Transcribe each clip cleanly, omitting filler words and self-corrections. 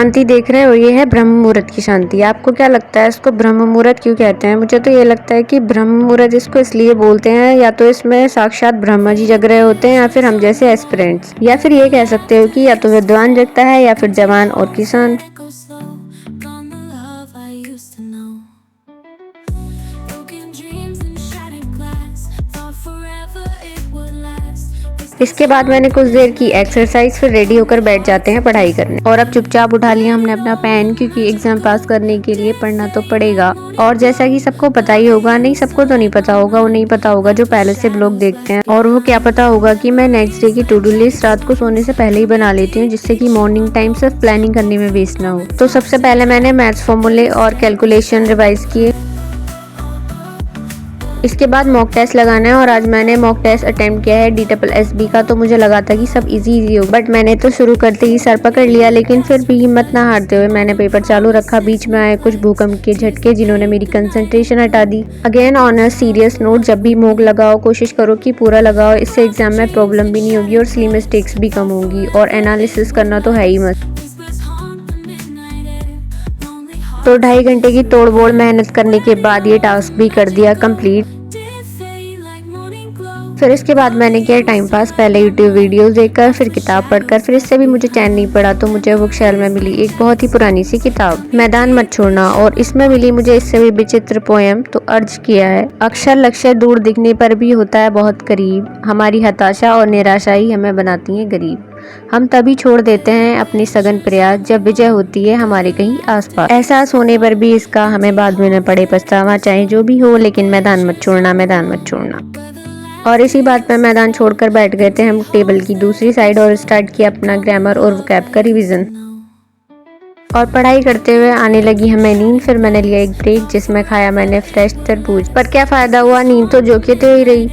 शांति देख रहे हो, ये है ब्रह्म मुहूर्त की शांति। आपको क्या लगता है इसको ब्रह्म मुहूर्त क्यों कहते हैं? मुझे तो ये लगता है कि ब्रह्म मुहूर्त इसको इसलिए बोलते हैं, या तो इसमें साक्षात ब्रह्मा जी जग रहे होते हैं या फिर हम जैसे एस्पिरेंट्स, या फिर ये कह सकते हो कि या तो विद्वान जगता है या फिर जवान और किसान। इसके बाद मैंने कुछ देर की एक्सरसाइज, फिर रेडी होकर बैठ जाते हैं पढ़ाई करने। और अब चुपचाप उठा लिया हमने अपना पेन, क्योंकि एग्जाम पास करने के लिए पढ़ना तो पड़ेगा। और जैसा कि सबको पता ही होगा, नहीं सबको तो नहीं पता होगा, वो नहीं पता होगा जो पहले से ब्लॉग देखते हैं, और वो क्या पता होगा कि मैं नेक्स्ट डे की टू डू लिस्ट रात को सोने से पहले ही बना लेती हूँ, जिससे कि मॉर्निंग टाइम सिर्फ प्लानिंग करने में वेस्ट ना हो। तो सबसे पहले मैंने मैथ्स फॉर्मूले और कैलकुलेशन रिवाइज किए। इसके बाद मॉक टेस्ट लगाना है, और आज मैंने मॉक टेस्ट अटेम्प्ट किया है DSSB का। तो मुझे लगा था कि सब इजी हो, बट मैंने तो शुरू करते ही सर पकड़ लिया। लेकिन फिर भी हिम्मत ना हारते हुए मैंने पेपर चालू रखा। बीच में आए कुछ भूकंप के झटके, जिन्होंने मेरी कंसंट्रेशन हटा दी। Again on a serious note, जब भी मॉक लगाओ कोशिश करो कि पूरा लगाओ, इससे एग्जाम में प्रॉब्लम भी नहीं होगी और सिली मिस्टेक्स भी कम होंगी। और एनालिसिस करना तो है ही मस्त। तो 2.5 घंटे की तोड़फोड़ मेहनत करने के बाद ये टास्क भी कर दिया कंप्लीट। फिर इसके बाद मैंने किया टाइम पास, पहले यूट्यूब वीडियोस देखकर, फिर किताब पढ़कर। फिर इससे भी मुझे चैन नहीं पड़ा, तो मुझे बुक शेल्फ में मिली एक बहुत ही पुरानी सी किताब, मैदान मत छोड़ना, और इसमें मिली मुझे इससे भी विचित्र पोयम। तो अर्ज किया है, अक्षर लक्ष्य दूर दिखने पर भी होता है बहुत करीब, हमारी हताशा और निराशा ही हमें बनाती है गरीब। हम तभी छोड़ देते हैं अपनी सघन प्रयास, जब विजय होती है हमारे कहीं आसपास। एहसास होने पर भी इसका हमें बाद में न पड़े पछतावा, चाहे जो भी हो, लेकिन मैदान मत छोड़ना, मैदान मत छोड़ना। और इसी बात पर मैदान छोड़कर बैठ गए थे हम टेबल की दूसरी साइड, और स्टार्ट किया अपना ग्रामर और वोकैब का रिवीजन। और पढ़ाई करते हुए आने लगी हमें नींद। फिर मैंने लिया एक ब्रेक, जिसमें खाया मैंने फ्रेश तरबूज। पर क्या फायदा हुआ, नींद तो जो के तो ही रही।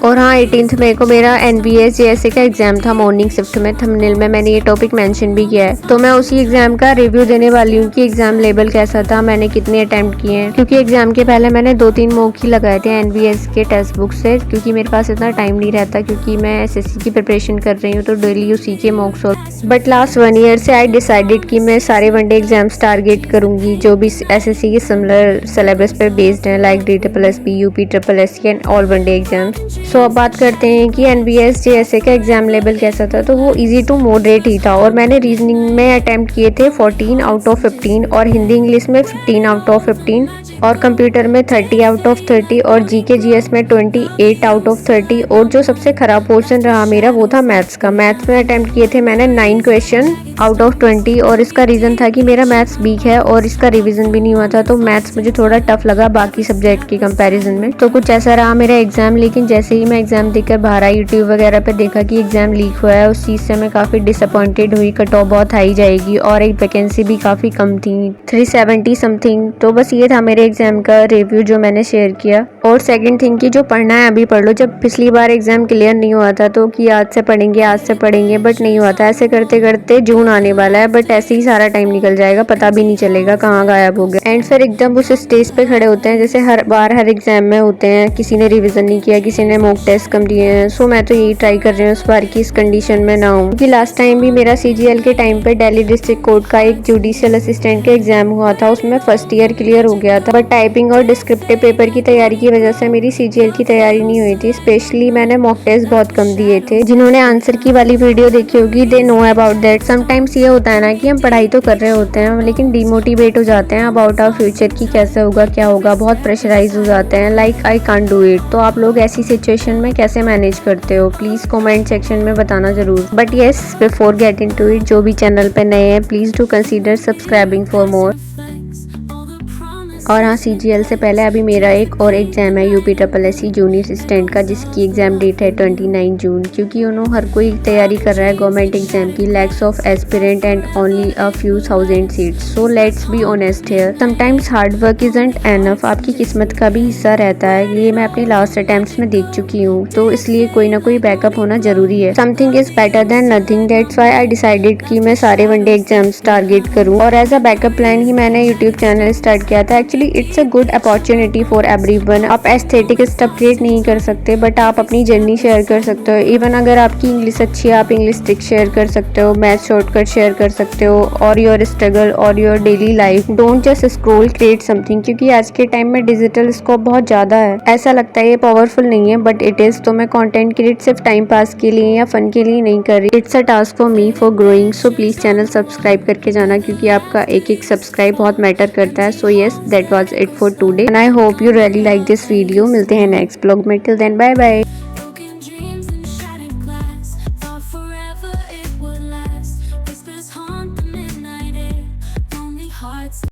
और हाँ, 18 मई को मेरा NBS JSA का एग्जाम था मॉर्निंग शिफ्ट में। थंबनेल में मैंने ये टॉपिक मेंशन भी किया है। तो मैं उसी एग्जाम का रिव्यू देने वाली हूँ कि एग्जाम लेवल कैसा था, मैंने कितने अटेम्प्ट किए हैं। क्योंकि एग्जाम के पहले मैंने 2-3 मॉक ही लगाए थे NBS के टेक्स्ट बुक से, क्योंकि मेरे पास इतना टाइम नहीं रहता, क्योंकि मैं SSC की प्रिपरेशन कर रही हूँ, तो डेली उसी के mock solve. But last 1 year से आई डिसाइडेड कि मैं सारे वनडे एग्जाम्स टारगेट करूंगी जो भी SSC के सिमिलर सिलेबस पर बेस्ड हैं, like DSSB, UPSSC and all one day exams. So अब बात करते हैं कि NBS JSA का एग्जाम लेवल कैसा था। तो वो इजी टू मॉडरेट ही था, और मैंने रीजनिंग में अटेम्प्ट किए थे 14 आउट ऑफ 15, और हिंदी इंग्लिश में 15 आउट ऑफ 15, और कंप्यूटर में 30 आउट ऑफ 30, और GK GS में 28 आउट ऑफ 30। और जो सबसे खराब पोर्शन रहा मेरा, वो था मैथ्स का। मैथ्स में अटेम्प्ट किए थे मैंने 9 क्वेश्चन आउट ऑफ 20, और इसका रीज़न था कि मेरा मैथ्स वीक है और इसका रिवीजन भी नहीं हुआ था, तो मैथ्स मुझे थोड़ा टफ लगा बाकी सब्जेक्ट के कंपैरिजन में। तो कुछ ऐसा रहा मेरा एग्जाम। लेकिन जैसे ही मैं एग्जाम देकर बाहर आई, यूट्यूब वगैरह पे देखा कि एग्जाम लीक हुआ है, उस चीज़ से मैं काफ़ी डिसअपॉइंटेड हुई। कट ऑफ बहुत हाई जाएगी, और एक वैकेंसी भी काफ़ी कम थी, 370 समथिंग। तो बस ये था मेरे एग्जाम का रिव्यू जो मैंने शेयर किया। और सेकंड थिंग की जो पढ़ना है अभी पढ़ लो। जब पिछली बार एग्जाम क्लियर नहीं हुआ था, तो कि आज से पढ़ेंगे, आज से पढ़ेंगे, बट नहीं हुआ था। ऐसे करते करते जून आने वाला है, बट ऐसे ही सारा टाइम निकल जाएगा, पता भी नहीं चलेगा कहाँ गायब हो गया। एंड फिर एकदम उस स्टेज पे खड़े होते हैं जैसे हर बार हर एग्जाम में होते हैं, किसी ने रिवीजन नहीं किया, किसी ने मॉक टेस्ट कम दिए हैं। सो मैं तो यही ट्राई कर रही हूँ इस बार की इस कंडीशन में ना हूँ, क्योंकि लास्ट टाइम भी मेरा CGL के टाइम पे दिल्ली डिस्ट्रिक्ट कोर्ट का एक जुडिशियल असिस्टेंट का एग्जाम हुआ था, उसमें फर्स्ट ईयर क्लियर हो गया था। बट टाइपिंग और डिस्क्रिप्टिव पेपर की तैयारी की वजह से मेरी CGL की तैयारी नहीं हुई थी। स्पेशली मैंने मॉक टेस्ट बहुत कम दिए थे। जिन्होंने आंसर की वाली वीडियो देखी होगी, they know about that. Sometimes ये होता है ना कि हम पढ़ाई तो कर रहे होते हैं, लेकिन डिमोटिवेट हो जाते हैं अबाउट आवर फ्यूचर की कैसे होगा, क्या होगा, बहुत प्रेशराइज हो जाते हैं, like I can't do it. तो आप लोग ऐसी सिचुएशन में कैसे मैनेज करते हो, प्लीज कमेंट सेक्शन में बताना जरूर। But yes, before getting to it, जो भी चैनल पे नए हैं, please do consider subscribing for more. और हाँ, CGL से पहले अभी मेरा एक और एग्ज़ाम है UPSSC जूनियर असिस्टेंट का, जिसकी एग्ज़ाम डेट है 29 जून। क्योंकि हर कोई तैयारी कर रहा है गवर्नमेंट एग्ज़ाम की, lakhs of aspirant and only a few thousand seats, so let's be honest here. Sometimes hard work isn't enough, आपकी किस्मत का भी हिस्सा रहता है। ये मैं अपनी लास्ट अटेम्प्ट्स में देख चुकी हूँ, तो इसलिए कोई ना कोई बैकअप होना जरूरी है। Something is better than nothing, that's why I decided कि मैं सारे वनडे एग्जाम्स टारगेट करूँ, और एज अ बैकअप प्लान ही मैंने यूट्यूब चैनल स्टार्ट किया था। Actually it's a good opportunity for everyone. आप एस्थेटिक स्टफ क्रिएट नहीं कर सकते, बट आप अपनी जर्नी शेयर कर सकते हो। इवन अगर आपकी इंग्लिश अच्छी है, आप इंग्लिश ट्रिक शेयर कर सकते हो, मैथ शॉर्टकट शेयर कर सकते हो, और योर स्ट्रगल और your daily life. Don't just scroll, create something. क्योंकि आज के टाइम में डिजिटल स्कोप बहुत ज़्यादा है। ऐसा लगता है ये पावरफुल नहीं है, बट इट इज़। तो मैं कंटेंट क्रिएट सिर्फ टाइम पास के लिए या फन के लिए नहीं कर रही। It's a task for me for growing. So please channel subscribe करके जाना, क्योंकि आपका एक एक सब्सक्राइब बहुत मैटर करता है। So yes, that was it for today and I hope you really like this video. मिलते हैं नेक्स्ट ब्लॉग में। Till then bye bye.